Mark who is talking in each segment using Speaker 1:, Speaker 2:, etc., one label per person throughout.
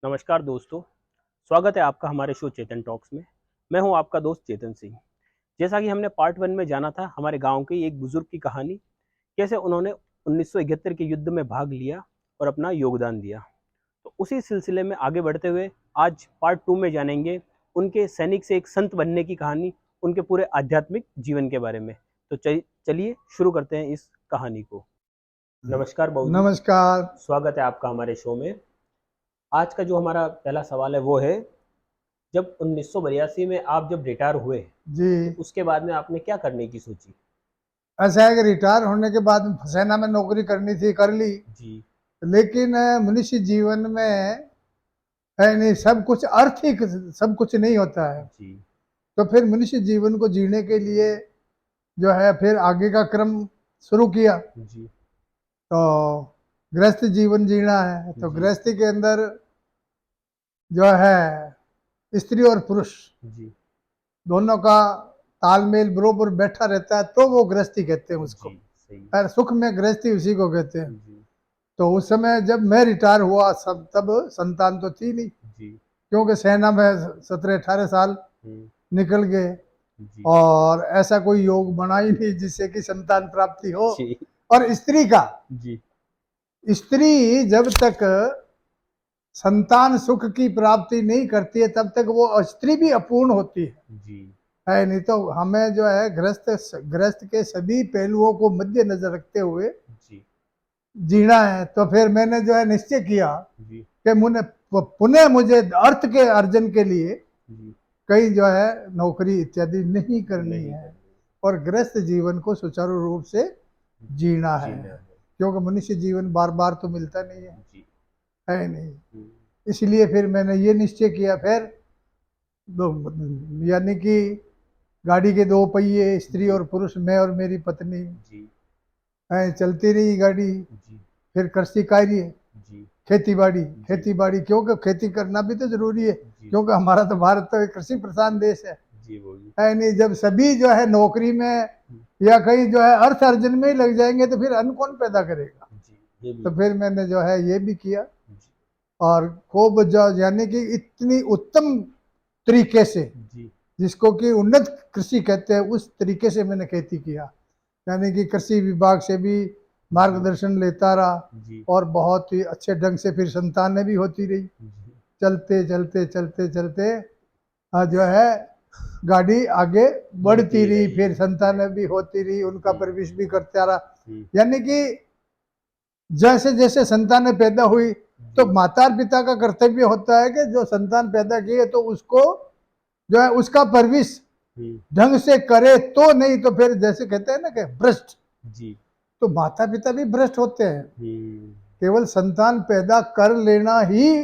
Speaker 1: नमस्कार दोस्तों, स्वागत है आपका हमारे शो चेतन टॉक्स में। मैं हूं आपका दोस्त चेतन सिंह। जैसा कि हमने पार्ट 1 में जाना था हमारे गांव के एक बुजुर्ग की कहानी, कैसे उन्होंने 1971 के युद्ध में भाग लिया और अपना योगदान दिया। तो उसी सिलसिले में आगे बढ़ते हुए आज पार्ट 2 में जानेंगे उनके सैनिक से एक संत बनने की कहानी, उनके पूरे आध्यात्मिक जीवन के बारे में। तो चलिए शुरू करते हैं इस कहानी को। नमस्कार बाबू जी,
Speaker 2: नमस्कार।
Speaker 1: स्वागत है आपका हमारे शो में। आज का जो हमारा पहला सवाल है वो है, जब 1982 में आप जब रिटायर हुए,
Speaker 2: जी,
Speaker 1: तो उसके बाद में आपने क्या करने की सोची?
Speaker 2: ऐसा है कि रिटायर होने के बाद सेना में नौकरी करनी थी, कर ली।
Speaker 1: जी,
Speaker 2: लेकिन मनुष्य जीवन में है नहीं, सब कुछ अर्थ ही सब कुछ नहीं होता है।
Speaker 1: जी,
Speaker 2: तो फिर मनुष्य जीवन को जीने के लिए जो है फिर आगे का क्रम शुरू किया।
Speaker 1: जी,
Speaker 2: तो गृहस्थ जीवन जीना है, तो
Speaker 1: जी,
Speaker 2: गृहस्थी के अंदर जो है स्त्री और पुरुष
Speaker 1: जी,
Speaker 2: दोनों का तालमेल बरोबर बैठा रहता है, तो वो गृहस्थी कहते हैं उसको।
Speaker 1: जी, सही।
Speaker 2: खैर, सुख में गृहस्थी उसी को कहते हैं।
Speaker 1: जी,
Speaker 2: तो उस समय जब मैं रिटायर हुआ, सब तब संतान तो थी नहीं,
Speaker 1: जी,
Speaker 2: क्योंकि सेना में 17-18 साल
Speaker 1: हुँ,
Speaker 2: निकल गए
Speaker 1: जी,
Speaker 2: और ऐसा कोई योग बना ही नहीं जिससे कि संतान प्राप्ति हो।
Speaker 1: जी,
Speaker 2: और स्त्री का,
Speaker 1: जी,
Speaker 2: स्त्री जब तक संतान सुख की प्राप्ति नहीं करती है तब तक वो स्त्री भी अपूर्ण होती
Speaker 1: जी,
Speaker 2: है नहीं। तो हमें जो है गृहस्थ गृहस्थ के सभी पहलुओं को मद्देनजर रखते हुए
Speaker 1: जी,
Speaker 2: जीना है। तो फिर मैंने जो है निश्चय किया
Speaker 1: जी,
Speaker 2: कि पुनः मुझे अर्थ के अर्जन के लिए
Speaker 1: जी,
Speaker 2: कहीं जो है नौकरी इत्यादि नहीं करनी
Speaker 1: नहीं
Speaker 2: है
Speaker 1: करनी,
Speaker 2: और गृहस्थ जीवन को सुचारू रूप से जीना है,
Speaker 1: जीना है।
Speaker 2: क्योंकि मनुष्य जीवन बार बार तो मिलता नहीं
Speaker 1: जी,
Speaker 2: है नहीं।
Speaker 1: हुँ,
Speaker 2: इसलिए फिर मैंने ये निश्चय किया। फिर दो, यानी कि गाड़ी के दो पहिए, स्त्री
Speaker 1: जी,
Speaker 2: और पुरुष, मैं और मेरी पत्नी,
Speaker 1: जी,
Speaker 2: है चलती रही गाड़ी।
Speaker 1: जी,
Speaker 2: फिर कृषि कार्य,
Speaker 1: जी,
Speaker 2: खेती बाड़ी,
Speaker 1: जी,
Speaker 2: खेती बाड़ी, क्योंकि खेती करना भी तो जरूरी है,
Speaker 1: जी,
Speaker 2: क्योंकि हमारा तो भारत तो एक कृषि प्रधान देश
Speaker 1: जी, बोलिए।
Speaker 2: है नहीं। जब सभी जो है नौकरी में
Speaker 1: हुँ,
Speaker 2: या कहीं जो है अर्थ अर्जन में ही लग जाएंगे तो फिर अन्न कौन पैदा करेगा।
Speaker 1: जी, ये भी
Speaker 2: तो
Speaker 1: है।
Speaker 2: फिर मैंने जो है ये भी किया
Speaker 1: जी,
Speaker 2: और खूब जो यानी कि इतनी उत्तम तरीके से,
Speaker 1: जी,
Speaker 2: जिसको कि उन्नत कृषि कहते हैं, उस तरीके से मैंने खेती किया। यानी कि कृषि विभाग से भी
Speaker 1: जी,
Speaker 2: मार्गदर्शन लेता रहा
Speaker 1: जी,
Speaker 2: और बहुत ही अच्छे ढंग से फिर संतानें भी होती रही।
Speaker 1: जी,
Speaker 2: चलते चलते चलते चलते जो है गाड़ी आगे बढ़ती
Speaker 1: बढ़ती
Speaker 2: रही,
Speaker 1: रही।
Speaker 2: फिर संतानें भी होती रही, उनका
Speaker 1: जी,
Speaker 2: परवरिश भी करता रहा।
Speaker 1: हुँ,
Speaker 2: यानी कि जैसे जैसे संतानें पैदा हुई, तो
Speaker 1: जी,
Speaker 2: माता पिता का कर्तव्य होता है कि जो संतान पैदा किए तो उसको जो है उसका परवरिश
Speaker 1: हुँ,
Speaker 2: ढंग से करे, तो नहीं तो फिर जैसे कहते हैं ना कि भ्रष्ट।
Speaker 1: जी,
Speaker 2: तो माता पिता भी भ्रष्ट होते हैं।
Speaker 1: हुँ,
Speaker 2: केवल संतान पैदा कर लेना ही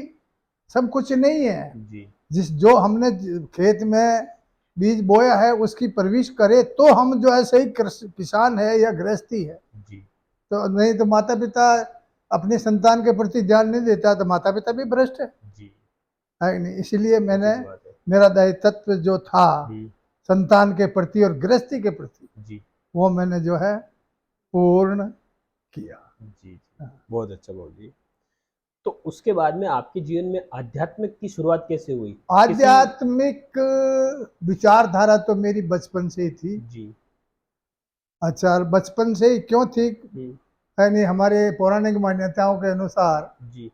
Speaker 2: सब कुछ नहीं है।
Speaker 1: जी,
Speaker 2: जिस जो हमने खेत में बीज बोया है उसकी परवरिश करे तो हम जो है सही किसान है या गृहस्थी है।
Speaker 1: जी,
Speaker 2: तो नहीं तो माता पिता अपने संतान के प्रति ध्यान नहीं देता तो माता पिता भी भ्रष्ट
Speaker 1: जी,
Speaker 2: है नहीं। इसलिए मैंने,
Speaker 1: उचित बात है।
Speaker 2: मेरा दायित्व जो था
Speaker 1: हुँ,
Speaker 2: संतान के प्रति और गृहस्थी के प्रति,
Speaker 1: जी,
Speaker 2: वो मैंने जो है पूर्ण किया।
Speaker 1: जी, जी, बहुत अच्छा बोलिए। तो उसके बाद में आपके जीवन में आध्यात्मिक की शुरुआत कैसे हुई? किसी
Speaker 2: आध्यात्मिक विचारधारा तो मेरी बचपन से ही थी।
Speaker 1: जी,
Speaker 2: अच्छा, बचपन से ही क्यों थी,
Speaker 1: हुँ,
Speaker 2: यानी हमारे पौराणिक मान्यताओं के अनुसार
Speaker 1: जी,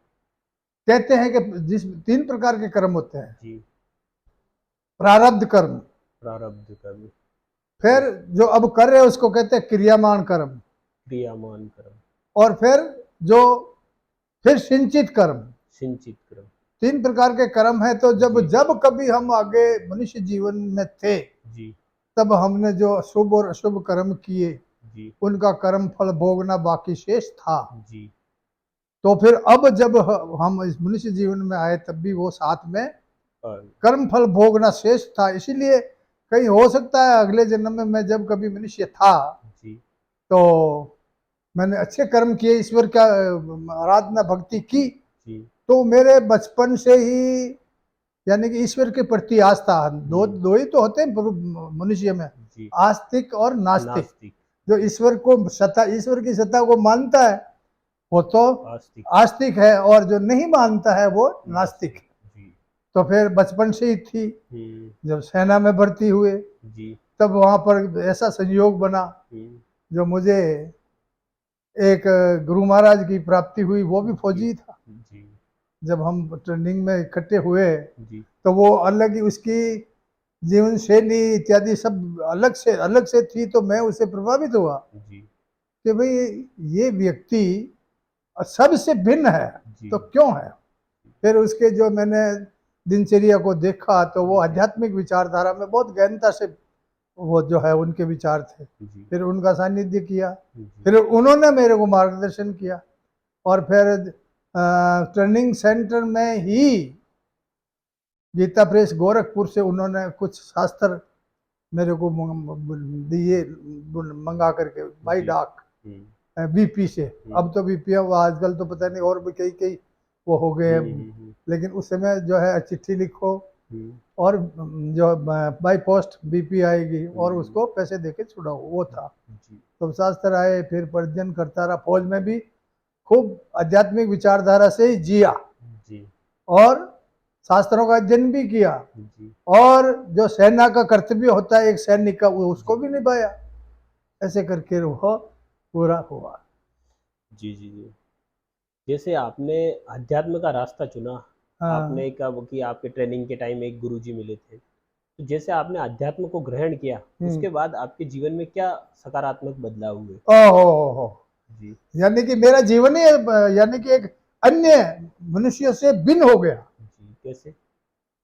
Speaker 2: कहते हैं कि जिस 3 प्रकार के कर्म होते हैं।
Speaker 1: जी,
Speaker 2: प्रारब्ध कर्म,
Speaker 1: प्रारब्ध कर्म,
Speaker 2: फिर
Speaker 1: ठीक,
Speaker 2: जो अब कर रहे हैं उसको कहते हैं क्रियामान कर्म,
Speaker 1: क्रियामान कर्म,
Speaker 2: और फिर जो फिर सिंचित कर्म।
Speaker 1: सिंचित कर्म,
Speaker 2: 3 प्रकार के कर्म है। तो जब
Speaker 1: जी,
Speaker 2: जब कभी हम आगे मनुष्य जीवन में थे,
Speaker 1: जी,
Speaker 2: तब हमने जो शुभ और अशुभ कर्म किए
Speaker 1: जी,
Speaker 2: उनका कर्म फल भोगना बाकी शेष था।
Speaker 1: जी,
Speaker 2: तो फिर अब जब हम इस मनुष्य जीवन में आए तब भी वो साथ में
Speaker 1: और
Speaker 2: कर्म फल भोगना शेष था। इसीलिए कहीं हो सकता है अगले जन्म में मैं जब कभी मनुष्य था
Speaker 1: जी,
Speaker 2: तो मैंने अच्छे कर्म किए, ईश्वर का आराधना भक्ति की,
Speaker 1: जी,
Speaker 2: तो मेरे बचपन से ही यानी कि ईश्वर के प्रति आस्था, दो
Speaker 1: हुँ,
Speaker 2: दो ही तो होते हैं मनुष्य में,
Speaker 1: जी,
Speaker 2: आस्तिक और नास्तिक।
Speaker 1: नास्तिक,
Speaker 2: जो ईश्वर को सत्ता, ईश्वर की सत्ता को मानता है वो तो
Speaker 1: आस्तिक।
Speaker 2: आस्तिक है, और जो नहीं मानता है वो नास्तिक है।
Speaker 1: जी।
Speaker 2: तो फिर बचपन से ही थी। जब सेना में भर्ती हुए
Speaker 1: जी।
Speaker 2: तब वहाँ पर ऐसा संयोग बना जो मुझे एक गुरु महाराज की प्राप्ति हुई, वो भी फौजी था।
Speaker 1: जी।
Speaker 2: जब हम ट्रेनिंग में इकट्ठे हुए
Speaker 1: जी।
Speaker 2: तो वो अलग ही उसकी जीवन शैली इत्यादि सब अलग से थी, तो मैं उससे प्रभावित हुआ
Speaker 1: जी।
Speaker 2: कि भाई ये व्यक्ति सबसे भिन्न है,
Speaker 1: जी।
Speaker 2: तो क्यों है। फिर उसके जो मैंने दिनचर्या को देखा तो वो आध्यात्मिक विचारधारा में बहुत गहनता से वो जो है उनके विचार थे।
Speaker 1: जी।
Speaker 2: फिर उनका सानिध्य किया,
Speaker 1: जी।
Speaker 2: फिर उन्होंने मेरे को मार्गदर्शन किया, और फिर ट्रेनिंग सेंटर में ही गीता प्रेस गोरखपुर से उन्होंने कुछ शास्त्र मेरे को दिए, मंगा करके बाई
Speaker 1: जी।
Speaker 2: डाक, बीपी से। अब तो बीपी आजकल तो पता नहीं और भी कई कई वो हो गए हैं, लेकिन उस समय जो है चिट्ठी लिखो और जो बाई पोस्ट बीपी आएगी और उसको पैसे देके छुड़ाओ, वो था।
Speaker 1: जी।
Speaker 2: तो शास्त्र आए, फिर पर्जन करता रहा। फौज में भी खूब आध्यात्मिक विचारधारा से ही जिया,
Speaker 1: जी।
Speaker 2: और शास्त्रों का अध्ययन भी किया,
Speaker 1: जी।
Speaker 2: और जो सेना का कर्तव्य होता है एक सैनिक का, वो उसको भी निभाया। ऐसे करके वो पूरा हुआ।
Speaker 1: जी। जी। जी। जैसे आपने अध्यात्म का रास्ता चुना,
Speaker 2: हाँ।
Speaker 1: आपने कब कि आपके ट्रेनिंग के टाइम एक गुरुजी मिले थे, तो जैसे आपने अध्यात्म को ग्रहण किया, उसके बाद आपके जीवन में क्या सकारात्मक बदलाव हुए?
Speaker 2: ओहो,
Speaker 1: जी।
Speaker 2: यानी कि मेरा जीवन ही यानी कि एक अन्य मनुष्य से भिन्न हो गया,
Speaker 1: जी, कैसे?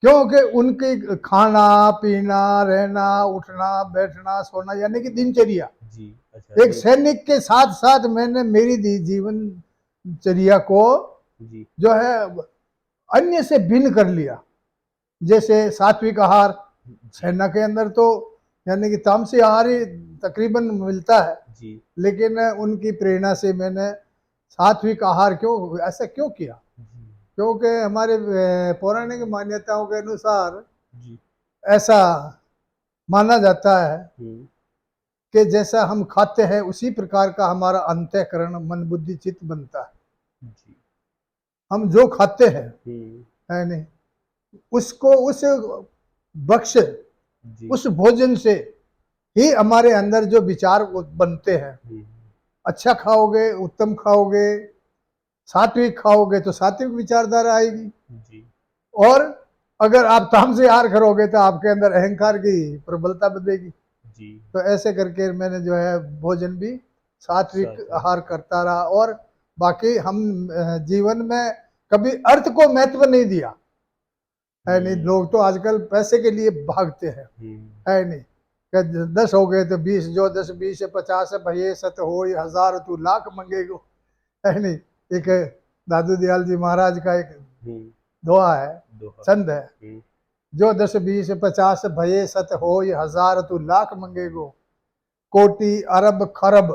Speaker 2: क्योंकि उनके खाना पीना रहना उठना बैठना सोना यानी कि दिनचर्या
Speaker 1: जी। अच्छा।
Speaker 2: एक सैनिक के साथ साथ मैंने मेरी जीवनचर्या को
Speaker 1: जी।
Speaker 2: जो है अन्य से भिन्न कर लिया। जैसे सात्विक आहार, सेना के अंदर तो यानी कि तामसी आहार ही तकरीबन मिलता है,
Speaker 1: जी।
Speaker 2: लेकिन उनकी प्रेरणा से मैंने सात्विक आहार ऐसा क्यों किया,
Speaker 1: जी।
Speaker 2: क्योंकि हमारे पौराणिक मान्यताओं के अनुसार
Speaker 1: जी।
Speaker 2: ऐसा माना जाता है
Speaker 1: हम्म।
Speaker 2: कि जैसा हम खाते हैं उसी प्रकार का हमारा अंतःकरण मन बुद्धि चित्त बनता है।
Speaker 1: जी।
Speaker 2: हम जो खाते हैं
Speaker 1: हम्म।
Speaker 2: है नहीं, उसको उस बख्श
Speaker 1: जी।
Speaker 2: उस भोजन से ही हमारे अंदर जो विचार बनते हैं। अच्छा खाओगे उत्तम खाओगे, सात्विक खाओगे तो सात्विक विचारधारा आएगी,
Speaker 1: जी।
Speaker 2: और अगर आप तामसी आहार करोगे तो आपके अंदर अहंकार की प्रबलता बढ़ेगी।
Speaker 1: जी।
Speaker 2: तो ऐसे करके मैंने जो है भोजन भी सात्विक
Speaker 1: सात्विक।
Speaker 2: आहार करता रहा, और बाकी हम जीवन में कभी अर्थ को महत्व नहीं दिया है नहीं। लोग तो आजकल पैसे के लिए भागते हैं है नहीं, कि 10 हो गए तो 20, जो 10 20 50 भये सत हो 1000 तू लाख मंगेगो है नहीं। एक दादू दयाल जी महाराज का एक दोहा है, छंद है, जो 10 20 50 भये सत हो 1000 तू लाख मंगेगो, कोटि अरब खरब,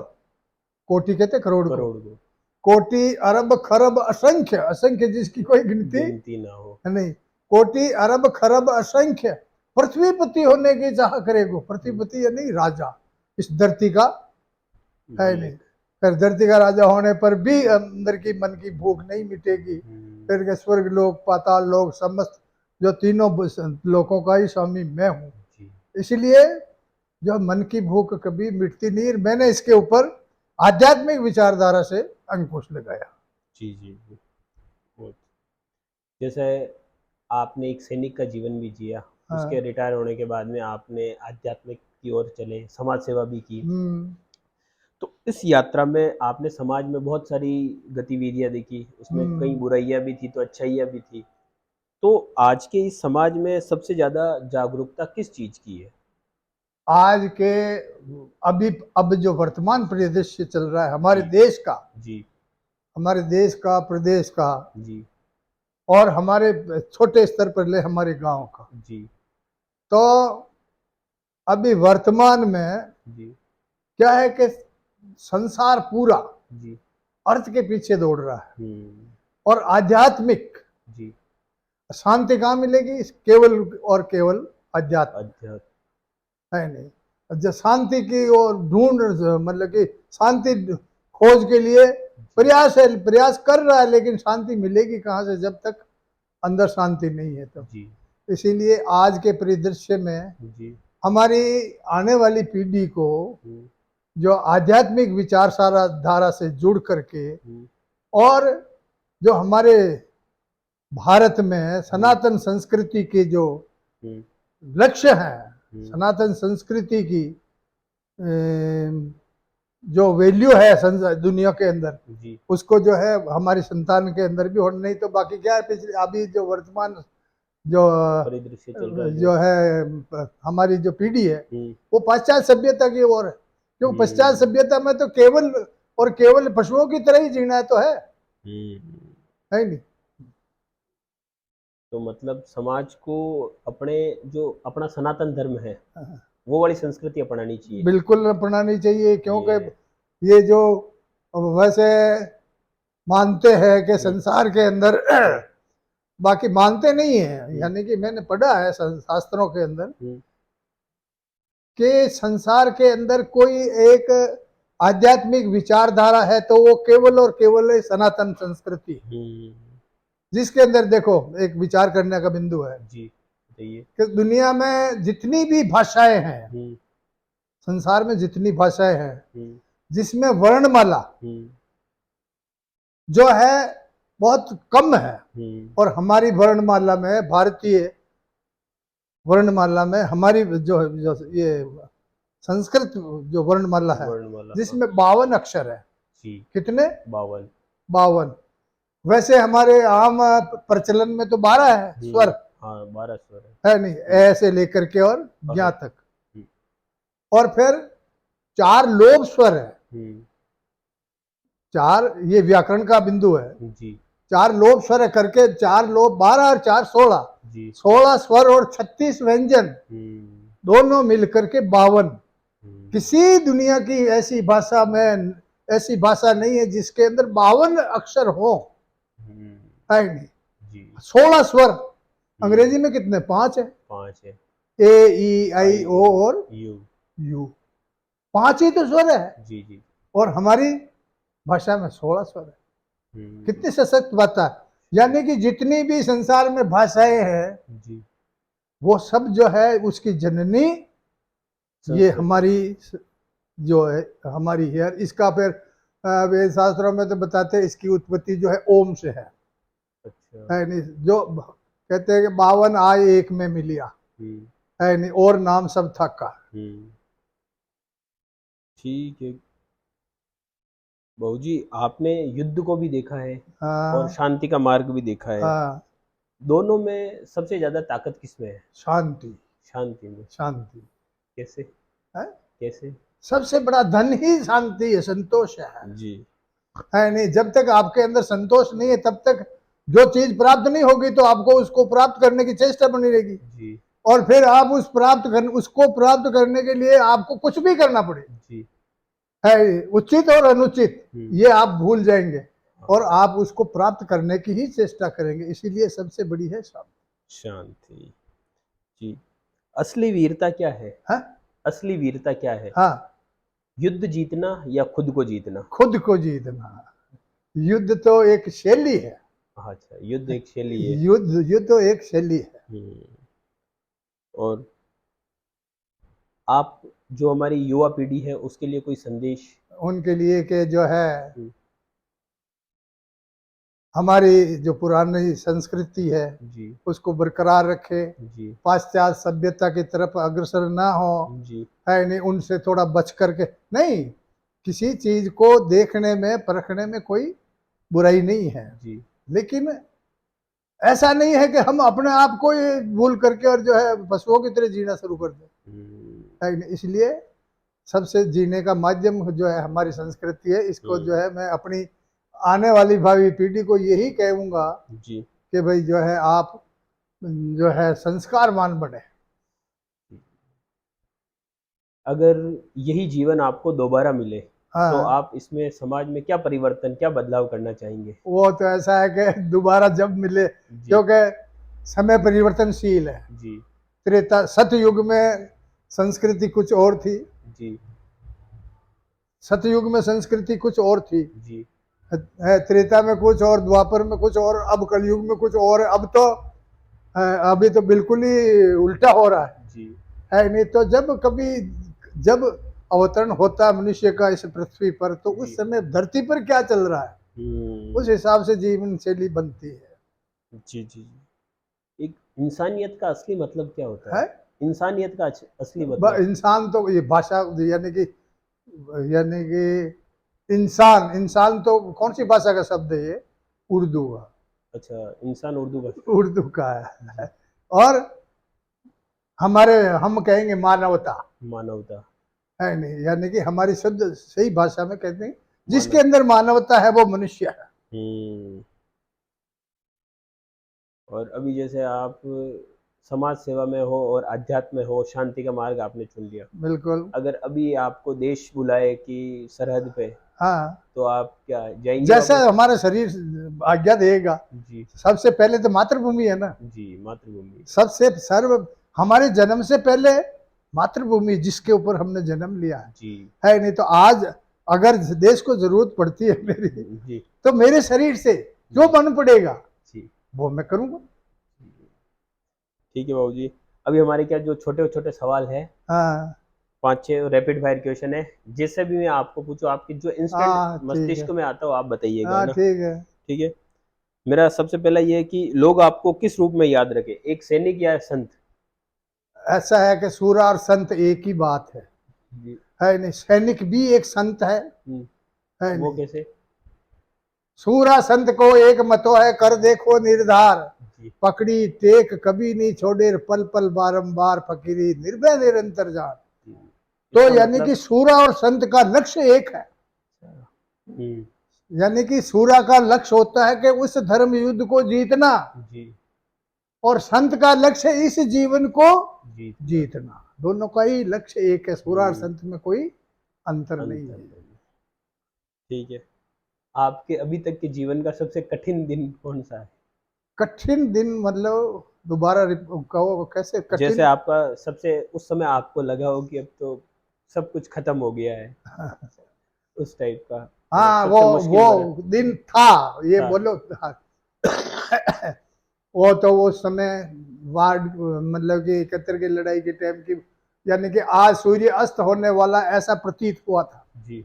Speaker 2: कोटि कहते करोड़ को,
Speaker 1: करोड़ को,
Speaker 2: कोटि अरब खरब असंख्य, असंख्य जिसकी कोई गिनती
Speaker 1: ना हो
Speaker 2: नहीं, कोटि अरब खरब असंख्य, पृथ्वीपति होने की चाह करेगो। पृथ्वीपति यानी राजा इस धरती का है नहीं, फिर धरती का राजा होने पर भी अंदर की मन की भूख नहीं मिटेगी। फिर के स्वर्ग लोक पाताल लोक समस्त जो तीनों लोकों का ही स्वामी मैं हूँ। इसलिए जो मन की भूख कभी मिटती नहीं। मैंने इसके ऊपर आध्यात्मिक विचारधारा से अंकुश लगाया।
Speaker 1: जी। जी। जी। जैसे आपने एक सैनिक का जीवन भी जिया, उसके
Speaker 2: हाँ।
Speaker 1: रिटायर होने के बाद में आपने आध्यात्मिक की ओर चले, समाज सेवा भी की। तो इस यात्रा में आपने समाज में बहुत सारी गतिविधियां देखी, उसमें कई बुराइयां भी थी तो अच्छाइयां भी थी। तो आज के इस समाज में सबसे ज्यादा जागरूकता किस चीज की है?
Speaker 2: आज के अभी अब जो वर्तमान परिदृश्य चल रहा है हमारे
Speaker 1: जी।
Speaker 2: देश का,
Speaker 1: जी।
Speaker 2: हमारे देश का प्रदेश का,
Speaker 1: जी।
Speaker 2: और हमारे छोटे स्तर पर ले हमारे गांव का,
Speaker 1: जी।
Speaker 2: तो अभी वर्तमान में
Speaker 1: जी।
Speaker 2: क्या है कि संसार पूरा
Speaker 1: जी।
Speaker 2: अर्थ के पीछे दौड़ रहा है,
Speaker 1: हम्म।
Speaker 2: और आध्यात्मिक
Speaker 1: जी।
Speaker 2: शांति कहाँ मिलेगी, केवल और केवल अध्यात्म
Speaker 1: अध्यात्म।
Speaker 2: है नहीं। जब शांति की और ढूंढ मतलब कि शांति खोज के लिए प्रयास कर रहा है, लेकिन शांति मिलेगी कहाँ से जब तक अंदर शांति नहीं है तो।
Speaker 1: जी
Speaker 2: इसीलिए आज के परिदृश्य में
Speaker 1: जी
Speaker 2: हमारी आने वाली पीढ़ी को जो आध्यात्मिक विचारधारा धारा से जुड़ करके और जो हमारे भारत में सनातन संस्कृति के जो लक्ष्य हैं, सनातन संस्कृति की जो वैल्यू है दुनिया के अंदर, उसको जो है हमारी संतान के अंदर भी होना, नहीं तो बाकी क्या है, पिछले अभी जो वर्तमान जो
Speaker 1: परिदृश्य चल रहा है,
Speaker 2: जो है हमारी जो पीढ़ी है वो पाश्चात्य सभ्यता की ओर है। क्यों? पाश्चात्य सभ्यता में तो केवल और केवल पशुओं की तरह ही जीना है तो है नहीं।
Speaker 1: तो मतलब समाज को अपना सनातन धर्म है वो वाली संस्कृति अपनानी चाहिए,
Speaker 2: बिल्कुल अपनानी चाहिए। क्योंकि ये जो वैसे मानते हैं कि संसार के अंदर बाकी मानते नहीं है, यानी कि मैंने पढ़ा है शास्त्रों के अंदर कि संसार के अंदर कोई एक आध्यात्मिक विचारधारा है तो वो केवल और केवल सनातन संस्कृति, जिसके अंदर देखो एक विचार करने का बिंदु है
Speaker 1: जी
Speaker 2: कि दुनिया में जितनी भी भाषाएं हैं, संसार में जितनी भाषाएं हैं, जिसमें वर्णमाला जो है बहुत कम है, और हमारी वर्णमाला में, भारतीय वर्णमाला में हमारी जो ये संस्कृत जो वर्णमाला है, जिसमें 52 अक्षर है। कितने? 52। वैसे हमारे आम प्रचलन में तो 12 है स्वर।
Speaker 1: हाँ, 12 स्वर
Speaker 2: है नहीं, ऐसे लेकर के और ज्ञा तक, और फिर 4 लोभ स्वर है। 4 ये व्याकरण का बिंदु है जी। 4 लोभ स्वर करके 4 लोभ 12 और 4 16 16 स्वर और 36 व्यंजन दोनों मिलकर के 52। किसी दुनिया की ऐसी भाषा में ऐसी भाषा नहीं है जिसके अंदर 52 अक्षर हो, है नहीं। 16 स्वर। अंग्रेजी में कितने? 5 है। 5 है, ए ई आई ओ और यू 5 ही तो स्वर है जी जी। और हमारी भाषा में 16 स्वर है। कितनी सशक्त बात है। यानी कि जितनी भी संसार में भाषाएं हैं जी, वो सब जो है उसकी जननी ये हमारी जो है हमारी है। इसका फिर वेद शास्त्रों में तो बताते हैं इसकी उत्पत्ति जो है ओम से है। अच्छा। है नहीं, जो कहते हैं कि 52 आय एक में मिलिया, है नहीं, और नाम सब था का।
Speaker 1: ठीक है बहू जी, आपने युद्ध को भी देखा है और शांति का मार्ग भी देखा है। दोनों में सबसे ज्यादा ताकत किसमें है? शांति। शांति में। शांति कैसे है? कैसे? सबसे बड़ा धन ही शांति है, संतोष है जी। है नहीं, जब तक आपके अंदर संतोष नहीं है तब तक जो चीज प्राप्त नहीं होगी तो आपको उसको प्राप्त करने की चेष्टा बनी रहेगी जी। और फिर आप उसको प्राप्त करने के लिए आपको कुछ भी करना पड़ेगा जी। है उचित और अनुचित ये आप भूल जाएंगे और आप उसको प्राप्त करने की ही चेष्टा करेंगे। इसीलिए सबसे बड़ी है शांति जी। असली वीरता क्या है? हा? असली वीरता क्या है? हाँ, युद्ध जीतना या खुद को जीतना? खुद को जीतना। युद्ध तो एक शैली है। अच्छा, युद्ध एक शैली है। युद्ध तो एक शैली है। और आप जो हमारी युवा पीढ़ी है उसके लिए कोई संदेश? उनके लिए कि जो है हमारी जो पुरानी संस्कृति है जी, उसको बरकरार रखे जी। पाश्चात्य सभ्यता की तरफ अग्रसर ना हो जी। है नहीं, उनसे थोड़ा बच करके नहीं। किसी चीज को देखने में परखने में कोई बुराई नहीं है जी, लेकिन ऐसा नहीं है कि हम अपने आप को ही भूल करके और जो है पशुओं की तरह जीना शुरू कर दें। इसलिए सबसे जीने का माध्यम जो है हमारी संस्कृति है। इसको जो है मैं अपनी आने वाली भावी पीढ़ी को यही कहूंगा जी कि भाई जो है आप जो है संस्कारवान बने। अगर यही जीवन आपको दोबारा मिले तो आप इसमें समाज में क्या परिवर्तन, क्या बदलाव करना चाहेंगे? वो तो ऐसा है कि दोबारा जब मिले, क्योंकि समय परिवर्तनशील है जी। त्रेता सतयुग में संस्कृति कुछ और थी जी, सतयुग में संस्कृति कुछ और थी जी,
Speaker 2: त्रेता में कुछ और, द्वापर में कुछ और, अब कलयुग में कुछ और। अब तो अभी तो बिल्कुल ही उल्टा हो रहा
Speaker 1: जी
Speaker 2: है नहीं? तो जब अवतरण होता है मनुष्य का इस पृथ्वी पर, तो उस
Speaker 1: जी
Speaker 2: समय धरती पर क्या चल रहा है, उस हिसाब से जीवन शैली बनती
Speaker 1: जी जी जी। एक इंसानियत का असली मतलब क्या होता
Speaker 2: है?
Speaker 1: है? इंसानियत का असली मतलब।
Speaker 2: इंसान तो ये भाषा, यानी कि इंसान, इंसान तो कौन सी भाषा का शब्द है ये? उर्दू का।
Speaker 1: अच्छा, इंसान उर्दू भाषा।
Speaker 2: उर्दू का है।
Speaker 1: जी।
Speaker 2: और हम कहेंगे मानवता,
Speaker 1: मानवता।
Speaker 2: है नहीं? यानी कि हमारी शुद्ध सही भाषा में कहते हैं जिसके
Speaker 1: मानव।
Speaker 2: अंदर मानवता है वो मनुष्य है।
Speaker 1: हम्म। और अभी जैसे आप समाज सेवा में हो और अध्यात्म में हो, शांति का मार्ग आपने चुन लिया।
Speaker 2: बिल्कुल।
Speaker 1: अगर अभी आपको देश बुलाए कि सरहद पे,
Speaker 2: हाँ,
Speaker 1: तो आप क्या जाएंगे
Speaker 2: जैसा
Speaker 1: वापस?
Speaker 2: हमारा शरीर आज्ञा देगा।
Speaker 1: जी
Speaker 2: सबसे पहले तो मातृभूमि है ना।
Speaker 1: जी, मातृभूमि।
Speaker 2: सबसे सर्व हमारे जन्म से पहले मातृभूमि, जिसके ऊपर हमने जन्म लिया
Speaker 1: जी
Speaker 2: है नहीं? तो आज अगर देश को जरूरत पड़ती है मेरी,
Speaker 1: जी
Speaker 2: तो मेरे शरीर से जो
Speaker 1: जी
Speaker 2: बन पड़ेगा
Speaker 1: जी।
Speaker 2: वो मैं करूंगा।
Speaker 1: ठीक है बाबू जी। अभी हमारे क्या जो छोटे छोटे सवाल है,
Speaker 2: हाँ
Speaker 1: 5-6 रैपिड फायर क्वेश्चन है, जिससे भी मैं आपको पूछूं, आपकी जो इंस्टेंट
Speaker 2: हाँ, ठीक है।
Speaker 1: मस्तिष्क में आता हो आप बताइएगा
Speaker 2: हाँ
Speaker 1: ना।
Speaker 2: ठीक है।
Speaker 1: ठीक है। मेरा सबसे पहला ये है कि लोग आपको किस रूप में याद रखे, एक सैनिक या संत?
Speaker 2: ऐसा है कि सूरा और संत एक ही बात
Speaker 1: जी।
Speaker 2: है नहीं? सैनिक भी एक संत है
Speaker 1: वो
Speaker 2: नहीं?
Speaker 1: कैसे?
Speaker 2: सूरा संत को एक मतो है, कर देखो निर्धार,
Speaker 1: जी।
Speaker 2: पकड़ी टेक कभी नहीं छोड़े, पल पल बारंबार फकीरी, निर्भय निरंतर जान। तो
Speaker 1: इसका
Speaker 2: यानी कि
Speaker 1: मतलब?
Speaker 2: सूरा और संत का लक्ष्य एक है।
Speaker 1: हम्म।
Speaker 2: यानी कि सूरा का लक्ष्य होता है कि उस धर्म युद्ध को जीतना,
Speaker 1: जी।
Speaker 2: और संत का लक्ष्य इस जीवन को
Speaker 1: जीतना।
Speaker 2: जीतना। दोनों का ही लक्ष्य एक है, सूरा और
Speaker 1: हम्म।
Speaker 2: संत में कोई अंतर नहीं
Speaker 1: अंतर
Speaker 2: है।
Speaker 1: नहीं। ठीक है। आपके अभी तक के जीवन का सबसे कठिन दिन कौन सा है?
Speaker 2: कठिन दिन मतलब दोबारा कहो, कैसे
Speaker 1: जैसे
Speaker 2: कठिन?
Speaker 1: आपका सबसे, उस समय आपको लगा हो कि अब तो सब कुछ खत्म हो गया है, उस टाइप का, मतलब
Speaker 2: हाँ,
Speaker 1: सबसे मुश्किल भरा
Speaker 2: वो दिन था, ये
Speaker 1: था।
Speaker 2: बोलो। हाँ। वो तो उस समय वार्ड, मतलब कि 71 की लड़ाई के टाइम की, यानी कि आज सूर्य अस्त होने वाला ऐसा प्रतीत हुआ था।
Speaker 1: जी।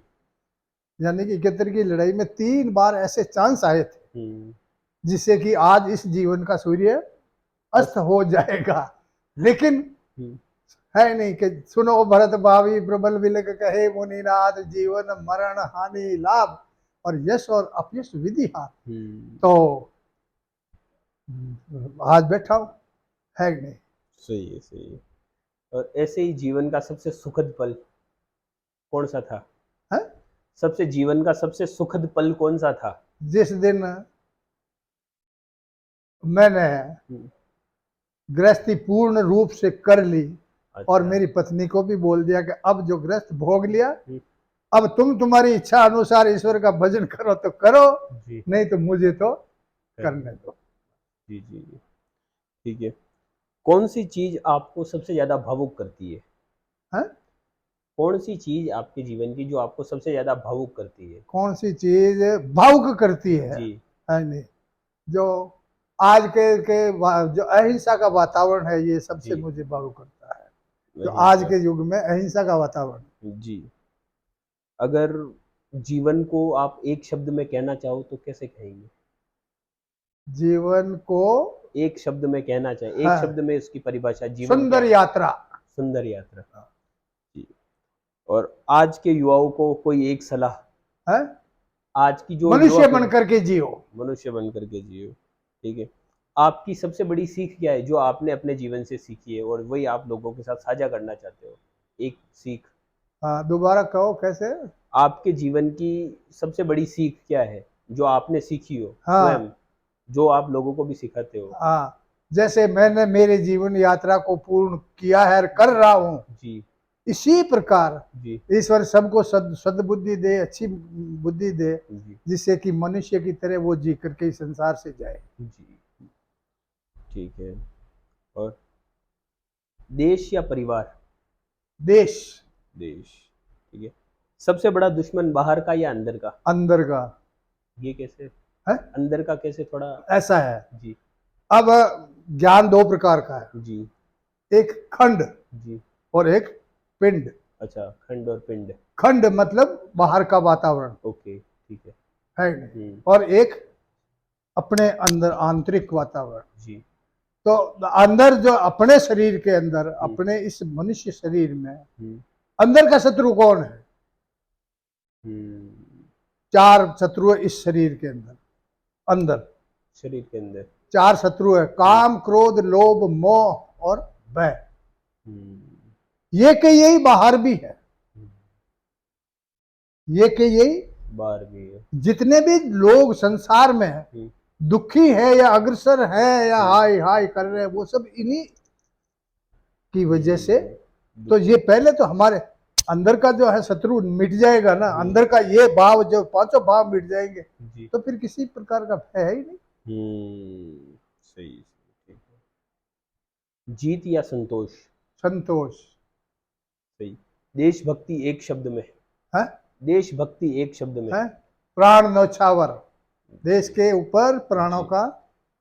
Speaker 2: यानी कि 71 की लड़ाई में 3 बार ऐसे चांस आए थे
Speaker 1: हम्म।
Speaker 2: जिससे कि आज इस जीवन का सूर्य
Speaker 1: बस।
Speaker 2: अस्त हो जाएगा। लेकिन
Speaker 1: हम्म।
Speaker 2: है नहीं कि सुनो भरत भावी प्रबल विलक कहे मुनिनाथ, जीवन मरण हानि लाभ, और यश और अपयश विधि हाथ।
Speaker 1: हम्म।
Speaker 2: तो आज बैठा हूं, है कि नहीं?
Speaker 1: सही है, सही है। और ऐसे ही जीवन का सबसे सुखद पल कौन सा था?
Speaker 2: है?
Speaker 1: सबसे जीवन का सबसे सुखद पल कौन सा था?
Speaker 2: जिस दिन मैंने
Speaker 1: हम्म।
Speaker 2: गृहस्थी पूर्ण रूप से कर ली, और
Speaker 1: अच्छा।
Speaker 2: मेरी पत्नी को भी बोल दिया कि अब जो गृहस्थ भोग लिया,
Speaker 1: हम्म।
Speaker 2: अब तुम्हारी इच्छा अनुसार ईश्वर का भजन करो तो करो,
Speaker 1: जी।
Speaker 2: नहीं तो मुझे तो
Speaker 1: करना।
Speaker 2: करने दो।
Speaker 1: जी जी जी। ठीक है। कौन सी चीज आपको सबसे ज्यादा भावुक करती है?
Speaker 2: है?
Speaker 1: कौन सी चीज आपके जीवन की जो आपको सबसे ज्यादा भावुक करती है?
Speaker 2: कौन सी चीज भावुक करती
Speaker 1: जी
Speaker 2: है नहीं? जो आज जो अहिंसा का वातावरण है, ये सबसे
Speaker 1: जी।
Speaker 2: मुझे भावुक करता है। जो आज
Speaker 1: अहिंसा।
Speaker 2: के युग में अहिंसा का वातावरण।
Speaker 1: जी। अगर जीवन को आप एक शब्द में कहना चाहो तो कैसे कहेंगे?
Speaker 2: जीवन को,
Speaker 1: एक शब्द में कहना चाहे, एक
Speaker 2: हाँ,
Speaker 1: शब्द में उसकी परिभाषा, जीवन क्या
Speaker 2: सुंदर
Speaker 1: है?
Speaker 2: यात्रा।
Speaker 1: सुंदर यात्रा। जी। और आज के युवाओं को कोई एक सलाह,
Speaker 2: है?
Speaker 1: आज की जो युवा
Speaker 2: मनुष्य बन
Speaker 1: पीढ़ी,
Speaker 2: करके जियो।
Speaker 1: मनुष्य बन करके जियो। ठीक है। आपकी सबसे बड़ी सीख क्या है जो आपने अपने जीवन से सीखी है और वही आप लोगों के साथ साझा करना चाहते हो? एक सीख।
Speaker 2: हाँ, दोबारा कहो कैसे?
Speaker 1: आपके जीवन की सबसे बड़ी सीख क्या है जो आपने सीखी हो स्वयं,
Speaker 2: हाँ
Speaker 1: जो आप लोगों को भी सिखाते हो?
Speaker 2: हाँ, जैसे मैंने मेरे जीवन यात्रा को पूर्ण किया है और कर रहा हूँ,
Speaker 1: जी
Speaker 2: इसी प्रकार
Speaker 1: जी
Speaker 2: ईश्वर सबको सद्बुद्धि दे, अच्छी बुद्धि दे,
Speaker 1: जी
Speaker 2: जिससे कि मनुष्य की तरह वो जी करके इस संसार से जाए।
Speaker 1: जी। ठीक है। और देश या परिवार?
Speaker 2: देश।
Speaker 1: देश। ठीक है। सबसे बड़ा दुश्मन बाहर का या अंदर का?
Speaker 2: अंदर का।
Speaker 1: ये कैसे
Speaker 2: है?
Speaker 1: अंदर का कैसे थोड़ा?
Speaker 2: ऐसा है।
Speaker 1: जी
Speaker 2: अब ज्ञान दो प्रकार का है,
Speaker 1: जी
Speaker 2: एक खंड
Speaker 1: जी।
Speaker 2: और एक पिंड।
Speaker 1: अच्छा, खंड और पिंड।
Speaker 2: खंड मतलब बाहर का वातावरण,
Speaker 1: ओके, ठीक है।
Speaker 2: है नहीं, और एक अपने अंदर आंतरिक वातावरण।
Speaker 1: जी।
Speaker 2: तो अंदर जो अपने शरीर के अंदर,
Speaker 1: हम्म,
Speaker 2: अपने इस मनुष्य शरीर में
Speaker 1: हम्म,
Speaker 2: अंदर का शत्रु कौन है?
Speaker 1: हम्म।
Speaker 2: 4 शत्रु है इस शरीर के अंदर। अंदर
Speaker 1: शरीर के अंदर।
Speaker 2: 4 शत्रु है, काम, क्रोध, लोभ, मोह और भय।
Speaker 1: हम्म,
Speaker 2: ये के यही बाहर भी है, ये के यही
Speaker 1: बाहर भी है।
Speaker 2: जितने भी लोग संसार में है, दुखी है या अग्रसर है या हाय हाय कर रहे हैं, वो सब इन्हीं की वजह से। तो ये पहले तो हमारे अंदर का जो है शत्रु मिट जाएगा ना, अंदर का ये भाव, जो 5 भाव मिट जाएंगे, तो फिर किसी प्रकार का भय है ही नहीं।
Speaker 1: सही, ठीक है। जीत या संतोष?
Speaker 2: संतोष
Speaker 1: सही। देशभक्ति एक शब्द में?
Speaker 2: है,
Speaker 1: देशभक्ति एक शब्द में?
Speaker 2: है प्राण न्यौछावर, देश के ऊपर प्राणों का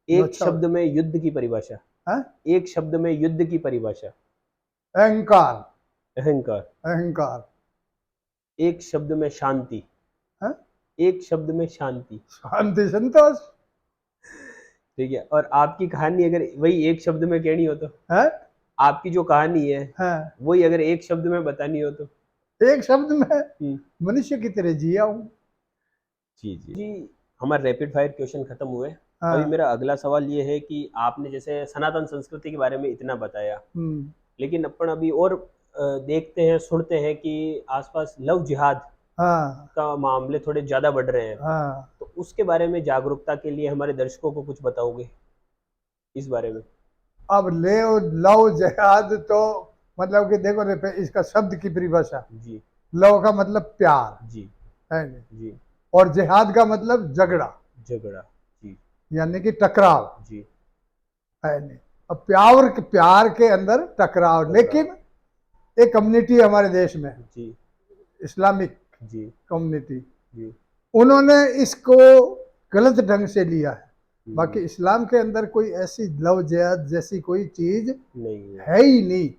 Speaker 1: एक
Speaker 2: न्यौछावर।
Speaker 1: शब्द में युद्ध की परिभाषा?
Speaker 2: है
Speaker 1: एक शब्द में युद्ध की परिभाषा?
Speaker 2: अहंकार,
Speaker 1: अहंकार।
Speaker 2: अहंकार।
Speaker 1: एक शब्द में शांति?
Speaker 2: है
Speaker 1: एक शब्द में शांति।
Speaker 2: शांति, संतोष।
Speaker 1: ठीक है। और आपकी कहानी अगर वही एक शब्द में कहनी हो तो?
Speaker 2: है
Speaker 1: आपकी जो कहानी है वही अगर एक शब्द में बतानी हो तो?
Speaker 2: एक शब्द में मनुष्य की तरह जिया हूं।
Speaker 1: जी जी जी। हमारे रैपिड फायर क्वेश्चन खत्म हुए। अभी मेरा अगला सवाल ये है कि आपने जैसे सनातन संस्कृति के बारे में इतना बताया, लेकिन अपन अभी और देखते हैं, सुनते हैं कि आसपास लव जिहाद का मामले थोड़े ज्यादा बढ़ रहे हैं। तो उसके बारे में जागरूकता के लिए हमारे दर्शकों को कुछ बताओगे इस बारे में?
Speaker 2: अब ले लव जिहाद तो मतलब कि देखो, इसका शब्द की परिभाषा,
Speaker 1: जी।
Speaker 2: लव का मतलब प्यार,
Speaker 1: जी
Speaker 2: है नहीं,
Speaker 1: जी।
Speaker 2: और जिहाद का मतलब झगड़ा,
Speaker 1: झगड़ा। जी।
Speaker 2: यानी कि टकराव,
Speaker 1: जी।
Speaker 2: है नहीं। अब प्यार के अंदर टकराव। लेकिन एक कम्युनिटी हमारे देश में,
Speaker 1: जी।
Speaker 2: इस्लामिक
Speaker 1: जी।
Speaker 2: कम्युनिटी,
Speaker 1: जी।
Speaker 2: उन्होंने इसको गलत ढंग से लिया है। बाकी इस्लाम के अंदर कोई ऐसी लव जिहाद जैसी कोई चीज
Speaker 1: नहीं
Speaker 2: है ही नहीं,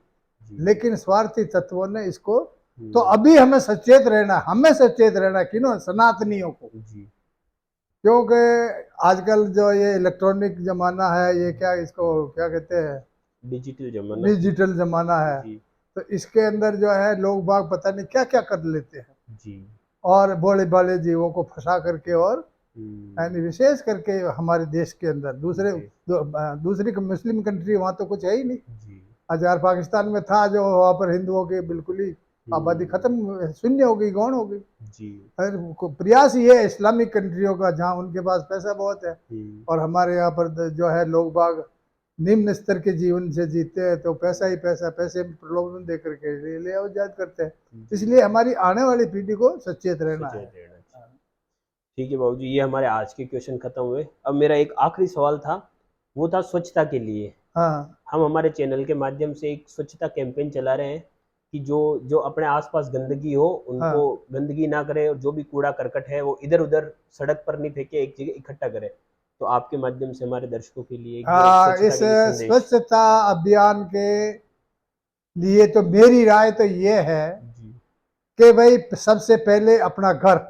Speaker 2: लेकिन स्वार्थी तत्वों ने इसको। तो अभी हमें सचेत रहना, किन्हों? सनातनियों को। क्योंकि आजकल जो ये इलेक्ट्रॉनिक जमाना है, ये क्या इसको क्या कहते हैं, डिजिटल जमाना है, तो इसके अंदर जो है लोग बाग पता नहीं क्या क्या कर लेते हैं, और बड़े बड़े जीवों को फंसा करके, और यानी विशेष करके हमारे देश के अंदर दूसरी मुस्लिम कंट्री वहाँ तो कुछ है ही नहीं। हजार पाकिस्तान में था जो, वहाँ पर हिंदुओं की बिल्कुल ही आबादी खत्म, शून्य हो गई, गौण हो गई। प्रयास ये है इस्लामिक कंट्रियों का, जहाँ उनके पास पैसा बहुत है, और हमारे यहाँ पर जो है लोग बाग निम्न स्तर के जीवन से जीते हैं, तो पैसा ही पैसा, पैसे में प्रलोभन दे करके ले आओ जायद करते हैं। इसलिए हमारी आने वाली पीढ़ी को सचेत रहना है।
Speaker 1: ठीक है बाबूजी, ये हमारे आज के क्वेश्चन खत्म हुए। अब मेरा एक आखिरी सवाल था, वो था स्वच्छता के लिए। हम हमारे चैनल के माध्यम से एक स्वच्छता कैंपेन चला रहे हैं कि जो जो अपने आसपास गंदगी हो उनको गंदगी ना करे, और जो भी कूड़ा करकट है वो इधर उधर सड़क पर नहीं फेंके, एक जगह इकट्ठा करे। तो आपके माध्यम से हमारे दर्शकों के लिए
Speaker 2: इस स्वच्छता अभियान के लिए तो मेरी राय तो ये है कि भाई सबसे पहले अपना घर,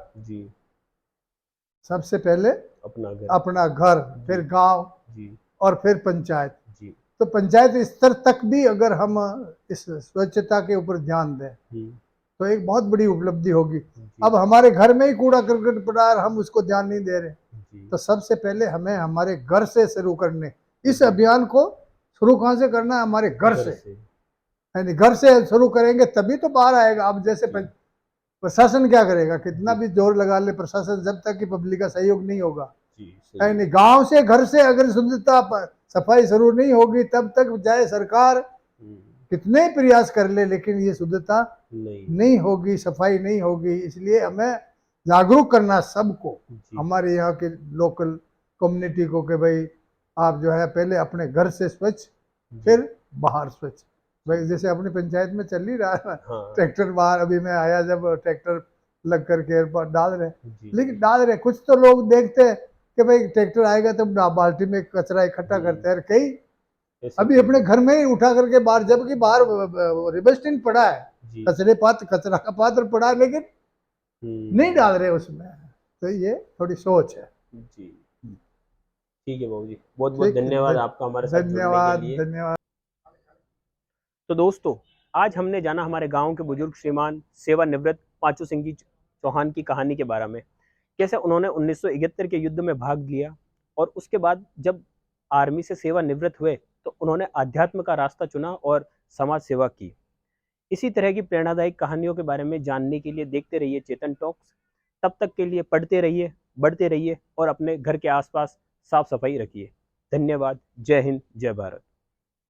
Speaker 2: सबसे पहले अपना घर, फिर गांव, और फिर पंचायत। तो पंचायत स्तर तक भी अगर हम इस स्वच्छता के ऊपर ध्यान दें तो एक बहुत बड़ी उपलब्धि होगी। अब हमारे घर में ही कूड़ा करकट पड़ा है, हम उसको ध्यान नहीं दे रहे, तो सबसे पहले हमें हमारे घर से शुरू करने, इस अभियान को शुरू कहाँ से करना है? हमारे घर से, यानी घर से शुरू करेंगे तभी तो बाहर आएगा। अब जैसे प्रशासन क्या करेगा, कितना भी जोर लगा ले प्रशासन, जब तक कि पब्लिक का सहयोग नहीं होगा, यानी गांव से, घर से अगर शुद्धता सफाई शुरू नहीं होगी, तब तक चाहे सरकार कितने प्रयास कर ले, लेकिन ये शुद्धता नहीं होगी, सफाई नहीं होगी। इसलिए हमें जागरूक करना सबको, हमारे यहाँ के लोकल कम्युनिटी को, कि भाई आप जो है पहले अपने घर से स्वच्छ, फिर बाहर स्वच्छ। भाई जैसे अपनी पंचायत में चल ही रहा है, ट्रैक्टर बाहर, अभी मैं आया जब ट्रैक्टर लग करके डाल रहे।
Speaker 1: जी
Speaker 2: लेकिन डाल रहे, कुछ तो लोग देखते हैं कि भाई ट्रैक्टर आएगा तो बाल्टी में कचरा इकट्ठा करते हैं, कई
Speaker 1: ऐसे
Speaker 2: अभी अपने घर में ही उठा करके बाहर, जबकि बाहर रिबस्टिन पड़ा है,
Speaker 1: जी
Speaker 2: कचरा का पात्र पड़ा है, लेकिन नहीं डाल रहे उसमें। तो ये थोड़ी सोच है।
Speaker 1: जी ठीक है बाबू जी, बहुत बहुत
Speaker 2: ठीक है,
Speaker 1: धन्यवाद आपका हमारे साथ जुड़ने के
Speaker 2: धन्यवाद
Speaker 1: लिए।
Speaker 2: धन्यवाद।
Speaker 1: तो दोस्तों, आज हमने जाना हमारे गांव के बुजुर्ग श्रीमान सेवानिवृत्त पांचू सिंह जी चौहान की कहानी के बारे में। कैसे उन्होंने 1971 के युद्ध में भाग लिया और उसके बाद जब आर्मी से सेवानिवृत्त हुए तो उन्होंने अध्यात्म का रास्ता चुना और समाज सेवा की। इसी तरह की प्रेरणादायक कहानियों के बारे में जानने के लिए देखते रहिए चेतन टॉक्स। तब तक के लिए पढ़ते रहिए, बढ़ते रहिए और अपने घर के आसपास साफ सफाई रखिए। धन्यवाद। जय हिंद, जय भारत।